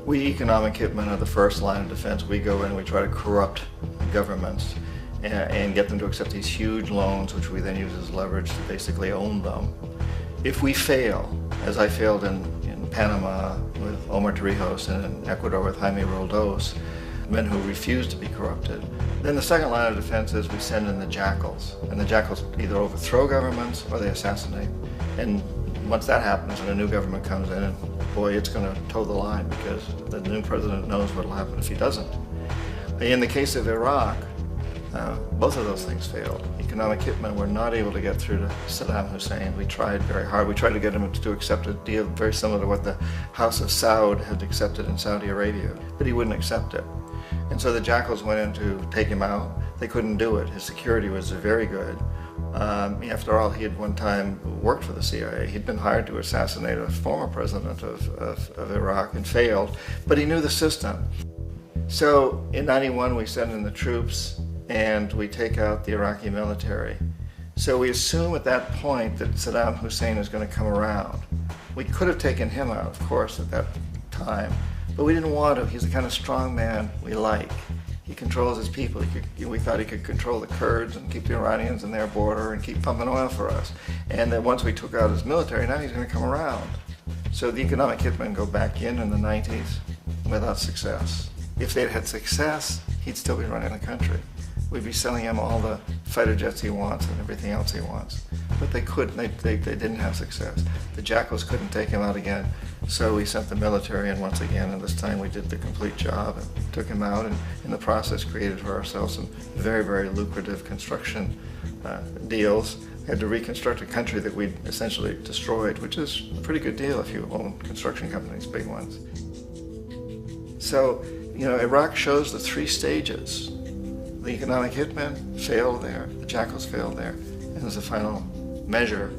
We economic hitmen are the first line of defense. We go in and we try to corrupt governments and get them to accept these huge loans, which we then use as leverage to basically own them. If we fail, as I failed in Panama with Omar Torrijos and in Ecuador with Jaime Roldos, men who refuse to be corrupted, then the second line of defense is we send in the jackals. And the jackals either overthrow governments or they assassinate. And once that happens and a new government comes in, and boy, it's going to toe the line because the new president knows what will happen if he doesn't. In the case of Iraq, both of those things failed. Economic hitmen were not able to get through to Saddam Hussein. We tried very hard. We tried to get him to accept a deal very similar to what the House of Saud had accepted in Saudi Arabia, but he wouldn't accept it. And so the jackals went in to take him out. They couldn't do it. His security was very good. After all, he had one time worked for the CIA. He'd been hired to assassinate a former president of Iraq and failed, but he knew the system. So in '91, we send in the troops and we take out the Iraqi military. So we assume at that point that Saddam Hussein is going to come around. We could have taken him out, of course, at that time, but we didn't want to. He's the kind of strong man we like. He controls his people. We thought he could control the Kurds and keep the Iranians in their border and keep pumping oil for us. And then once we took out his military, now he's going to come around. So the economic hitmen go back in the 90s without success. If they'd had success, he'd still be running the country. We'd be selling him all the fighter jets he wants and everything else he wants. But they couldn't, they didn't have success. The jackals couldn't take him out again, so we sent the military in once again, and this time we did the complete job and took him out, and in the process created for ourselves some very, very lucrative construction deals. We had to reconstruct a country that we'd essentially destroyed, which is a pretty good deal if you own construction companies, big ones. So, Iraq shows the three stages. The economic hitmen failed there, the jackals failed there, and as a final measure,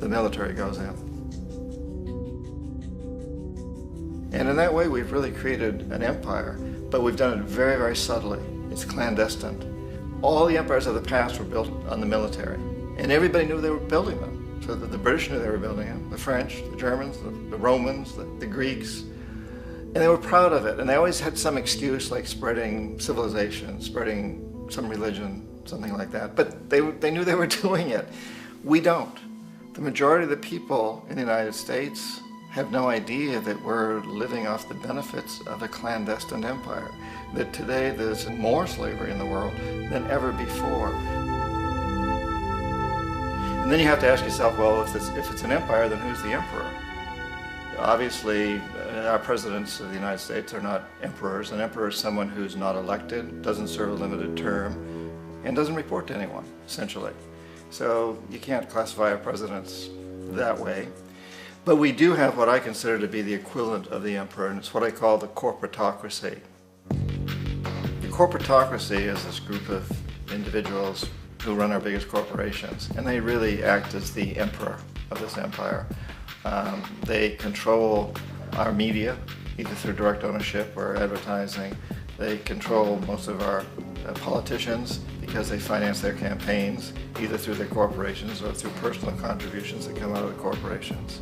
the military goes in. And in that way, we've really created an empire, but we've done it very, very subtly. It's clandestine. All the empires of the past were built on the military, and everybody knew they were building them. So the British knew they were building them, the French, the Germans, the Romans, the Greeks. And they were proud of it, and they always had some excuse like spreading civilization, spreading some religion, something like that. But they knew they were doing it. We don't. The majority of the people in the United States have no idea that we're living off the benefits of a clandestine empire, that today there's more slavery in the world than ever before. And then you have to ask yourself, well, if it's an empire, then who's the emperor? Obviously, our presidents of the United States are not emperors. An emperor is someone who's not elected, doesn't serve a limited term, and doesn't report to anyone, essentially. So you can't classify our presidents that way. But we do have what I consider to be the equivalent of the emperor, and it's what I call the corporatocracy. The corporatocracy is this group of individuals who run our biggest corporations, and they really act as the emperor of this empire. They control our media, either through direct ownership or advertising. They control most of our politicians because they finance their campaigns, either through their corporations or through personal contributions that come out of the corporations.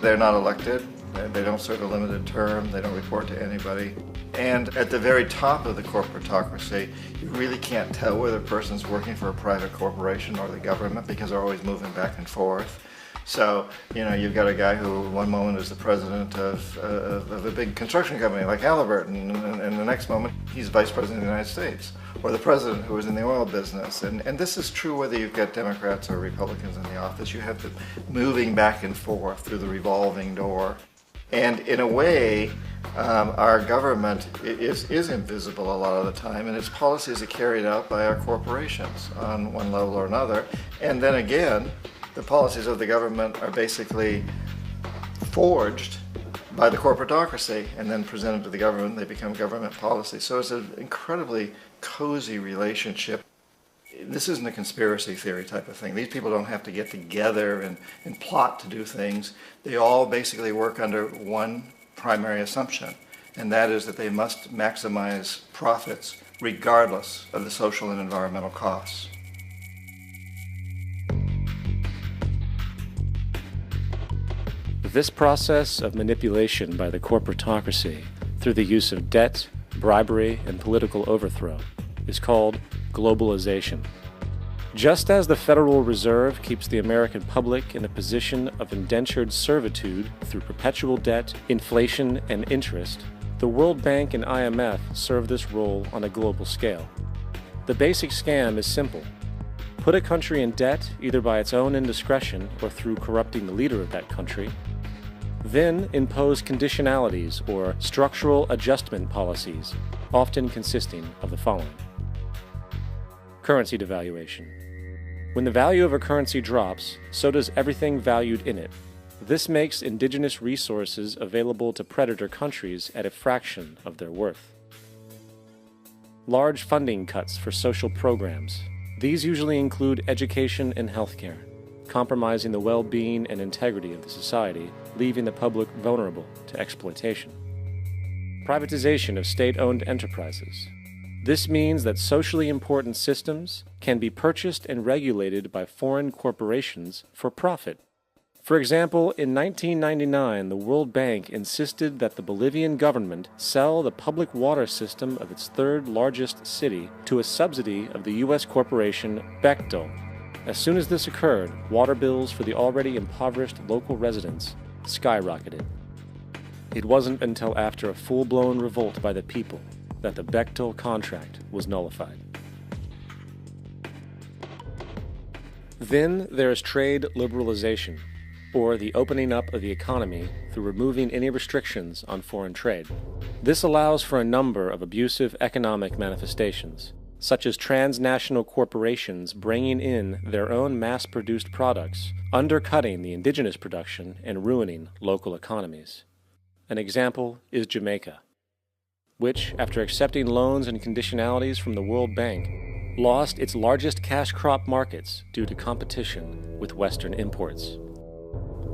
They're not elected, they don't serve a limited term, they don't report to anybody. And at the very top of the corporatocracy, you really can't tell whether a person's working for a private corporation or the government because they're always moving back and forth. So, you've got a guy who one moment is the president of a big construction company like Halliburton, and the next moment he's vice president of the United States, or the president who is in the oil business. And this is true whether you've got Democrats or Republicans in the office. You have them moving back and forth through the revolving door. And in a way, our government is invisible a lot of the time, and its policies are carried out by our corporations on one level or another. And then again, the policies of the government are basically forged by the corporatocracy and then presented to the government. They become government policy. So it's an incredibly cozy relationship. This isn't a conspiracy theory type of thing. These people don't have to get together and plot to do things. They all basically work under one primary assumption, and that is that they must maximize profits regardless of the social and environmental costs. This process of manipulation by the corporatocracy through the use of debt, bribery, and political overthrow, is called globalization. Just as the Federal Reserve keeps the American public in a position of indentured servitude through perpetual debt, inflation, and interest, the World Bank and IMF serve this role on a global scale. The basic scam is simple. Put a country in debt either by its own indiscretion or through corrupting the leader of that country. Then impose conditionalities or structural adjustment policies, often consisting of the following. Currency devaluation. When the value of a currency drops, so does everything valued in it. This makes indigenous resources available to predator countries at a fraction of their worth. Large funding cuts for social programs. These usually include education and healthcare, compromising the well-being and integrity of the society, leaving the public vulnerable to exploitation. Privatization of state-owned enterprises. This means that socially important systems can be purchased and regulated by foreign corporations for profit. For example, in 1999, the World Bank insisted that the Bolivian government sell the public water system of its third largest city to a subsidy of the U.S. corporation Bechtel. As soon as this occurred, water bills for the already impoverished local residents skyrocketed. It wasn't until after a full-blown revolt by the people that the Bechtel contract was nullified. Then there is trade liberalization, or the opening up of the economy through removing any restrictions on foreign trade. This allows for a number of abusive economic manifestations, such as transnational corporations bringing in their own mass-produced products, undercutting the indigenous production and ruining local economies. An example is Jamaica, which, after accepting loans and conditionalities from the World Bank, lost its largest cash crop markets due to competition with Western imports.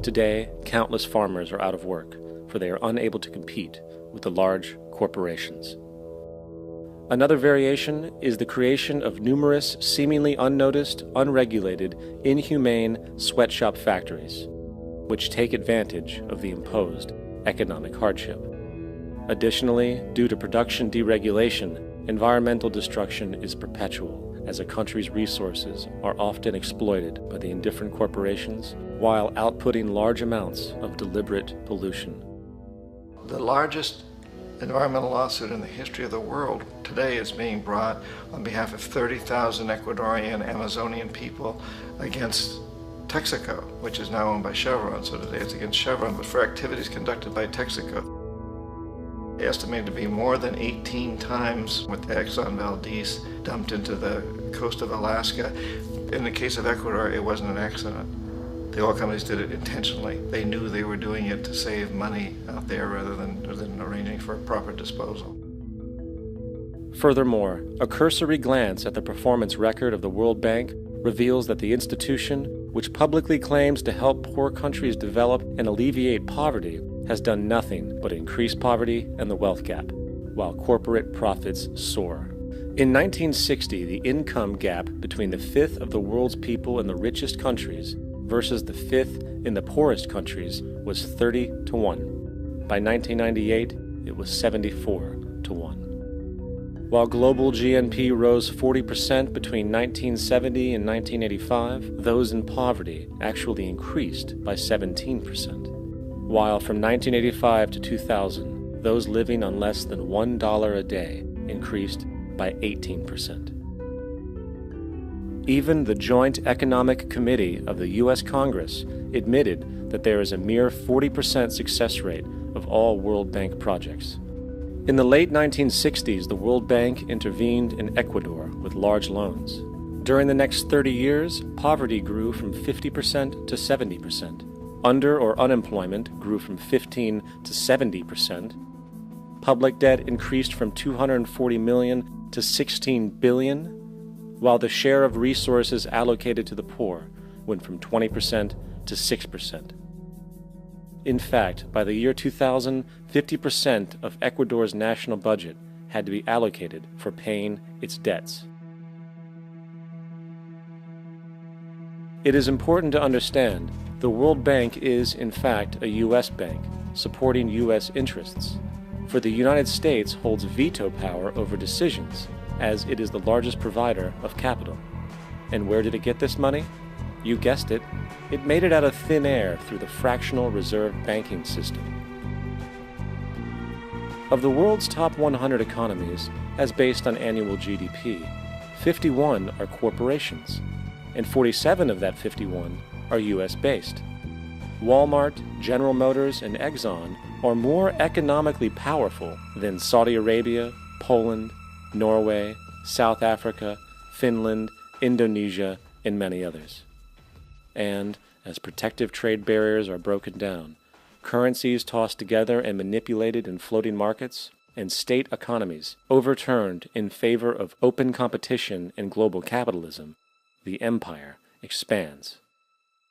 Today, countless farmers are out of work, for they are unable to compete with the large corporations. Another variation is the creation of numerous, seemingly unnoticed, unregulated, inhumane sweatshop factories, which take advantage of the imposed economic hardship. Additionally, due to production deregulation, environmental destruction is perpetual, as a country's resources are often exploited by the indifferent corporations while outputting large amounts of deliberate pollution. The largest environmental lawsuit in the history of the world today is being brought on behalf of 30,000 Ecuadorian Amazonian people against Texaco, which is now owned by Chevron. So today it's against Chevron, but for activities conducted by Texaco. Estimated to be more than 18 times what the Exxon Valdez dumped into the coast of Alaska. In the case of Ecuador, it wasn't an accident. The oil companies did it intentionally. They knew they were doing it to save money out there rather than arranging for proper disposal. Furthermore, a cursory glance at the performance record of the World Bank reveals that the institution, which publicly claims to help poor countries develop and alleviate poverty, has done nothing but increase poverty and the wealth gap, while corporate profits soar. In 1960, the income gap between the fifth of the world's people in the richest countries versus the fifth in the poorest countries was 30 to 1. By 1998, it was 74 to 1. While global GNP rose 40% between 1970 and 1985, those in poverty actually increased by 17%. While from 1985 to 2000, those living on less than $1 a day increased by 18%. Even the Joint Economic Committee of the U.S. Congress admitted that there is a mere 40% success rate of all World Bank projects. In the late 1960s, the World Bank intervened in Ecuador with large loans. During the next 30 years, poverty grew from 50% to 70%. Under or unemployment grew from 15 to 70%. Public debt increased from $240 million to $16 billion, while the share of resources allocated to the poor went from 20% to 6%. In fact, by the year 2000, 50% of Ecuador's national budget had to be allocated for paying its debts. It is important to understand the World Bank is, in fact, a U.S. bank, supporting U.S. interests. for the United States holds veto power over decisions, as it is the largest provider of capital. And where did it get this money? You guessed it, it made it out of thin air through the fractional reserve banking system. Of the world's top 100 economies, as based on annual GDP, 51 are corporations, and 47 of that 51 are US-based. Walmart, General Motors, and Exxon are more economically powerful than Saudi Arabia, Poland, Norway, South Africa, Finland, Indonesia, and many others. And as protective trade barriers are broken down, currencies tossed together and manipulated in floating markets, and state economies overturned in favor of open competition and global capitalism, the empire expands.